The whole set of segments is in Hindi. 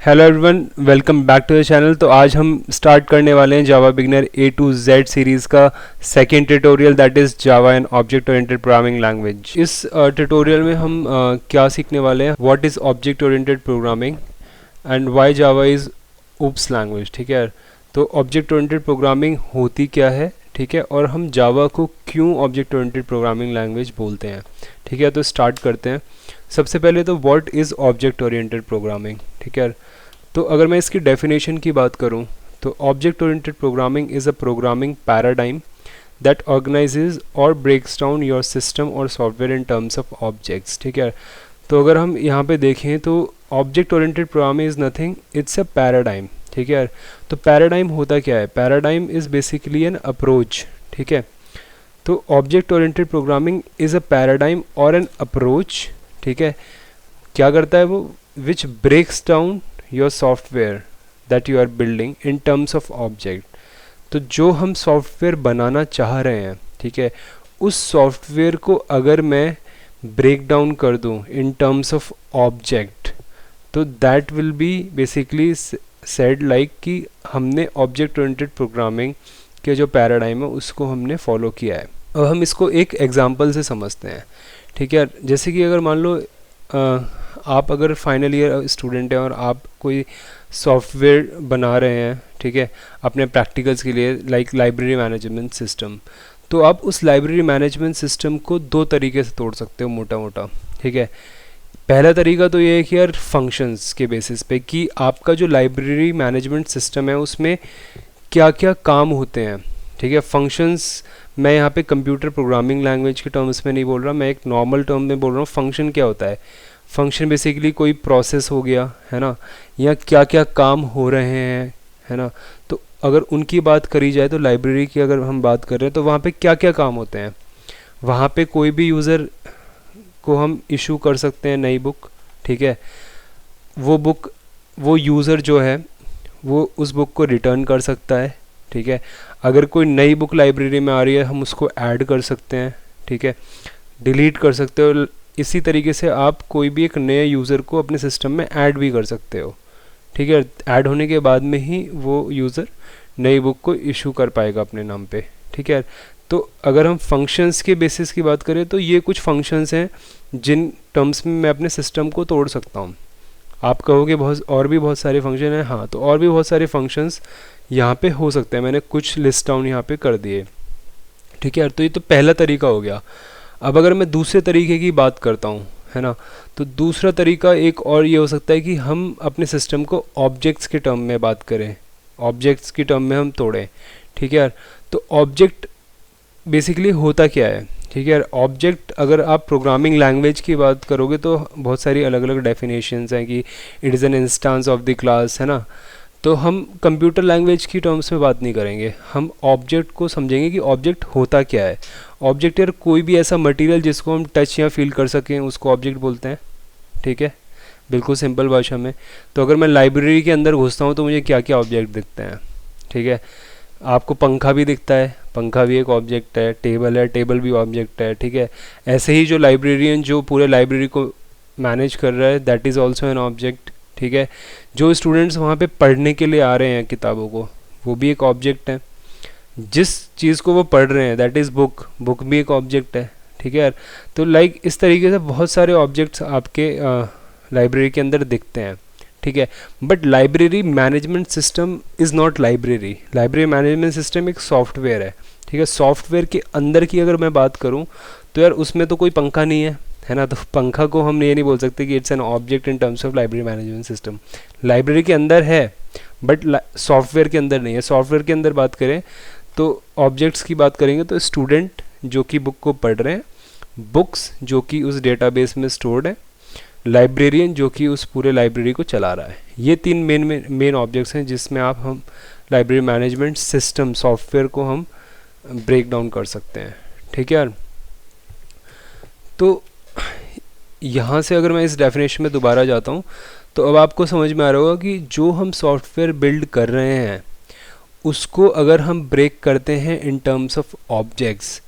Hello everyone, welcome back to the channel. तो आज हम स्टार्ट करने वाले हैं Java beginner A to Z series का second tutorial, that is Java and object oriented programming language. इस ट्यूटोरियल में हम क्या सीखने वाले हैं, what is object oriented programming and why Java is OOPs language. ठीक है, तो ऑब्जेक्ट ओरिएंटेड प्रोग्रामिंग होती क्या है, ठीक है, और हम जावा को क्यों ऑब्जेक्ट ओरिएंटेड प्रोग्रामिंग लैंग्वेज बोलते हैं। ठीक है, तो स्टार्ट करते हैं। सबसे पहले तो what is object oriented programming. ठीक है, तो अगर मैं इसकी डेफिनेशन की बात करूं तो object oriented programming is a programming paradigm that organises और ब्रेक्स डाउन योर सिस्टम और software in terms of objects. ठीक है, तो अगर हम यहाँ पे देखें तो object oriented programming is nothing, it's a paradigm. ठीक है, तो पैराडाइम होता क्या है, paradigm is basically an approach. ठीक है, तो object oriented programming is a paradigm और एन अप्रोच। ठीक है, क्या करता है वो, which breaks down your software that you are building in terms of object. तो जो हम सॉफ्टवेयर बनाना चाह रहे हैं, ठीक है, उस सॉफ्टवेयर को अगर मैं ब्रेक डाउन कर दूं इन टर्म्स ऑफ ऑब्जेक्ट, तो that will be basically said like कि हमने ऑब्जेक्ट ओरिएंटेड प्रोग्रामिंग के जो पैराडाइम है उसको हमने फॉलो किया है। अब हम इसको एक एग्जांपल से समझते हैं। ठीक है, जैसे कि अगर मान लो आप अगर फाइनल ईयर स्टूडेंट हैं और आप कोई सॉफ्टवेयर बना रहे हैं, ठीक है, अपने प्रैक्टिकल्स के लिए, लाइक लाइब्रेरी मैनेजमेंट सिस्टम, तो आप उस लाइब्रेरी मैनेजमेंट सिस्टम को दो तरीके से तोड़ सकते हो मोटा मोटा। ठीक है, पहला तरीका तो ये है कि यार फंक्शंस के बेसिस पे कि आपका जो लाइब्रेरी मैनेजमेंट सिस्टम है उसमें क्या क्या काम होते हैं। ठीक है, फंक्शंस मैं यहाँ पे कंप्यूटर प्रोग्रामिंग लैंग्वेज के टर्म्स में नहीं बोल रहा, मैं एक नॉर्मल टर्म में बोल रहा हूँ। फंक्शन क्या होता है, फंक्शन बेसिकली कोई प्रोसेस हो गया है ना, या क्या क्या काम हो रहे हैं, है ना। तो अगर उनकी बात करी जाए तो लाइब्रेरी की अगर हम बात कर रहे हैं तो वहाँ पे क्या क्या काम होते हैं, वहाँ पे कोई भी यूज़र को हम इशू कर सकते हैं नई बुक। ठीक है, वो बुक, वो यूज़र जो है वो उस बुक को रिटर्न कर सकता है। ठीक है, अगर कोई नई बुक लाइब्रेरी में आ रही है हम उसको ऐड कर सकते हैं। ठीक है, डिलीट कर सकते हो। इसी तरीके से आप कोई भी एक नए यूज़र को अपने सिस्टम में ऐड भी कर सकते हो। ठीक है, ऐड होने के बाद में ही वो यूज़र नई बुक को इशू कर पाएगा अपने नाम पे। ठीक है, तो अगर हम फंक्शंस के बेसिस की बात करें तो ये कुछ फंक्शंस हैं जिन टर्म्स में मैं अपने सिस्टम को तोड़ सकता हूँ। आप कहोगे बहुत और भी बहुत सारे फंक्शन हैं, हाँ, तो और भी बहुत सारे फंक्शंस यहाँ पे हो सकते हैं, मैंने कुछ लिस्ट डाउन यहाँ पे कर दिए। ठीक है, तो ये तो पहला तरीका हो गया। अब अगर मैं दूसरे तरीके की बात करता हूँ, है ना, तो दूसरा तरीका एक और ये हो सकता है कि हम अपने सिस्टम को ऑब्जेक्ट्स के टर्म में बात करें, ऑब्जेक्ट्स की टर्म में हम तोड़ें। ठीक है यार, तो ऑब्जेक्ट बेसिकली होता क्या है। ठीक है यार, ऑब्जेक्ट अगर आप प्रोग्रामिंग लैंग्वेज की बात करोगे तो बहुत सारी अलग अलग डेफिनेशंस हैं कि it is an instance of the class, है ना। तो हम कंप्यूटर लैंग्वेज की टर्म्स में बात नहीं करेंगे, हम ऑब्जेक्ट को समझेंगे कि ऑब्जेक्ट होता क्या है। ऑब्जेक्ट यार कोई भी ऐसा मटेरियल जिसको हम टच या फील कर सकें उसको ऑब्जेक्ट बोलते हैं। ठीक है, बिल्कुल सिंपल भाषा में। तो अगर मैं लाइब्रेरी के अंदर घुसता हूँ तो मुझे क्या क्या ऑब्जेक्ट दिखते हैं। ठीक है, आपको पंखा भी दिखता है, पंखा भी एक ऑब्जेक्ट है, टेबल है, टेबल भी ऑब्जेक्ट है। ठीक है, ऐसे ही जो लाइब्रेरियन जो पूरे लाइब्रेरी को मैनेज कर रहा है that is also an object. ठीक है, जो स्टूडेंट्स वहाँ पे पढ़ने के लिए आ रहे हैं किताबों को, वो भी एक ऑब्जेक्ट है। जिस चीज़ को वो पढ़ रहे हैं दैट इज़ बुक, बुक भी एक ऑब्जेक्ट है। ठीक है यार, तो लाइक इस तरीके से बहुत सारे ऑब्जेक्ट्स आपके लाइब्रेरी के अंदर दिखते हैं। ठीक है, but library management system is not library. Library management system एक सॉफ्टवेयर है। ठीक है, सॉफ्टवेयर के अंदर की अगर मैं बात करूँ तो यार उसमें तो कोई पंखा नहीं है ना, तो पंखा को हम ये नहीं बोल सकते कि it's an object in terms of library management system. Library के अंदर है बट सॉफ्टवेयर के अंदर नहीं है। सॉफ्टवेयर के अंदर बात करें तो ऑब्जेक्ट्स की बात करेंगे तो स्टूडेंट जो कि बुक को पढ़ रहे हैं, बुक्स जो कि उस डेटाबेस में स्टोर्ड है, लाइब्रेरियन जो कि उस पूरे लाइब्रेरी को चला रहा है। ये तीन मेन ऑब्जेक्ट्स हैं जिसमें हम लाइब्रेरी मैनेजमेंट सिस्टम सॉफ्टवेयर को हम ब्रेक डाउन कर सकते हैं। ठीक है यार, तो यहाँ से अगर मैं इस डेफिनेशन में दोबारा जाता हूँ तो अब आपको समझ में आ रहा होगा कि जो हम सॉफ्टवेयर बिल्ड कर रहे हैं उसको अगर हम ब्रेक करते हैं in terms of objects,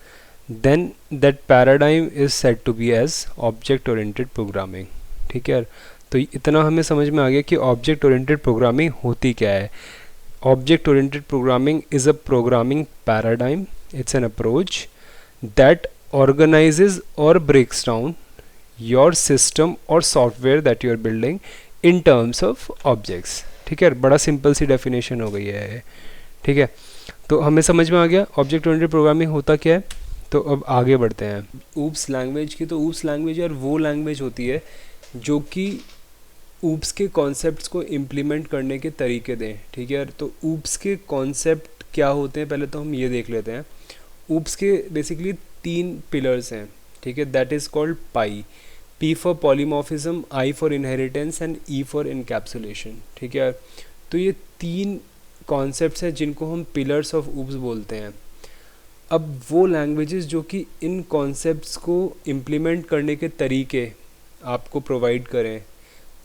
then that paradigm is said to be as object oriented programming. ठीक है यार, तो इतना हमें समझ में आ गया कि ऑब्जेक्ट ओरिएंटेड प्रोग्रामिंग होती क्या है। Object oriented programming is a programming paradigm, it's an approach that organizes or breaks down your system or software that you are building in terms of objects। ठीक है, बड़ा सिंपल सी डेफिनेशन हो गई है। ठीक है, तो हमें समझ में आ गया ऑब्जेक्ट ओरिएंटेड प्रोग्रामिंग होता क्या है। तो अब आगे बढ़ते हैं ऊप्स लैंग्वेज की। तो ऊप्स लैंग्वेज यार वो लैंग्वेज होती है जो कि ऊप्स के कॉन्सेप्ट्स को इम्प्लीमेंट करने के तरीके दें। ठीक है यार, तो ऊप्स के कॉन्सेप्ट क्या होते हैं पहले तो हम ये देख लेते हैं। ऊप्स के बेसिकली 3 पिलर्स हैं। ठीक है, that is called pi, P for polymorphism, I for inheritance and E for encapsulation. ठीक है, तो ये 3 कॉन्सेप्ट्स हैं जिनको हम पिलर्स ऑफ ऊप्स बोलते हैं। अब वो लैंग्वेजेस जो कि इन कॉन्सेप्ट्स को इम्प्लीमेंट करने के तरीके आपको प्रोवाइड करें,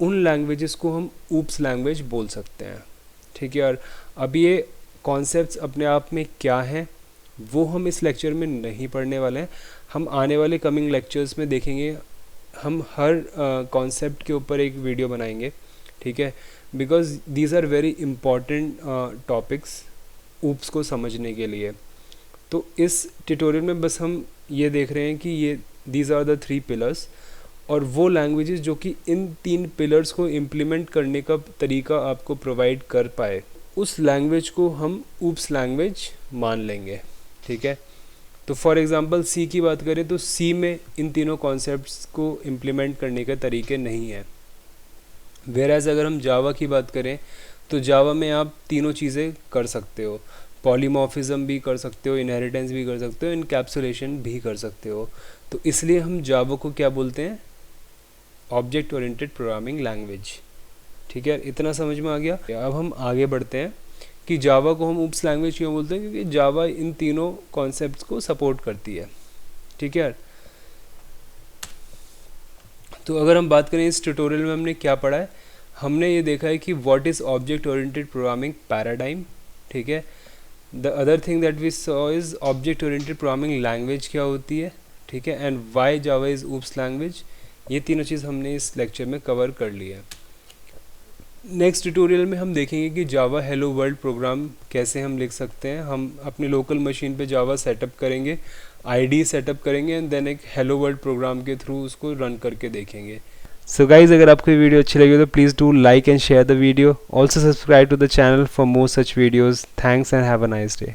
उन लैंग्वेजेस को हम ऊप्स लैंग्वेज बोल सकते हैं। ठीक है, और अब ये कॉन्सेप्ट्स अपने आप में क्या हैं वो हम इस लेक्चर में नहीं पढ़ने वाले हैं। हम आने वाले कमिंग लेक्चर्स में देखेंगे, हम हर कॉन्सेप्ट के ऊपर एक वीडियो बनाएंगे। ठीक है, because these are very important topics OOPS को समझने के लिए। तो इस ट्यूटोरियल में बस हम ये देख रहे हैं कि ये दीज आर द 3 पिलर्स, और वो लैंग्वेजेस जो कि इन 3 पिलर्स को इम्प्लीमेंट करने का तरीका आपको प्रोवाइड कर पाए, उस लैंग्वेज को हम ऊप्स लैंग्वेज मान लेंगे। ठीक है, तो फॉर एग्जांपल सी की बात करें तो सी में इन तीनों कॉन्सेप्ट्स को इम्प्लीमेंट करने के तरीके नहीं हैं। वेयरएज अगर हम जावा की बात करें तो जावा में आप तीनों चीज़ें कर सकते हो, पॉलीमॉर्फिज्म भी कर सकते हो, इनहेरिटेंस भी कर सकते हो, इनकैप्सुलेशन भी कर सकते हो। तो इसलिए हम जावा को क्या बोलते हैं, ऑब्जेक्ट ओरिएंटेड प्रोग्रामिंग लैंग्वेज। ठीक है, इतना समझ में आ गया। अब हम आगे बढ़ते हैं कि जावा को हम ऊप्स लैंग्वेज क्यों बोलते हैं, क्योंकि जावा इन तीनों कॉन्सेप्ट्स को सपोर्ट करती है। ठीक है, तो अगर हम बात करें इस ट्यूटोरियल में हमने क्या पढ़ा है, हमने ये देखा है कि what is object oriented programming paradigm. ठीक है, the other thing that we saw is object oriented programming language क्या होती है। ठीक है, and why Java is OOPS language. ये तीनों चीज़ हमने इस लेक्चर में कवर कर ली है। नेक्स्ट ट्यूटोरियल में हम देखेंगे कि जावा हेलो वर्ल्ड प्रोग्राम कैसे हम लिख सकते हैं। हम अपनी लोकल मशीन पे जावा सेटअप करेंगे, आईडी सेटअप करेंगे एंड देन एक हेलो वर्ल्ड प्रोग्राम के थ्रू उसको रन करके देखेंगे। सो गाइज, अगर आपको ये वीडियो अच्छी लगी तो please do like and share the video. Also subscribe to the channel for more such videos. Thanks and have a nice day.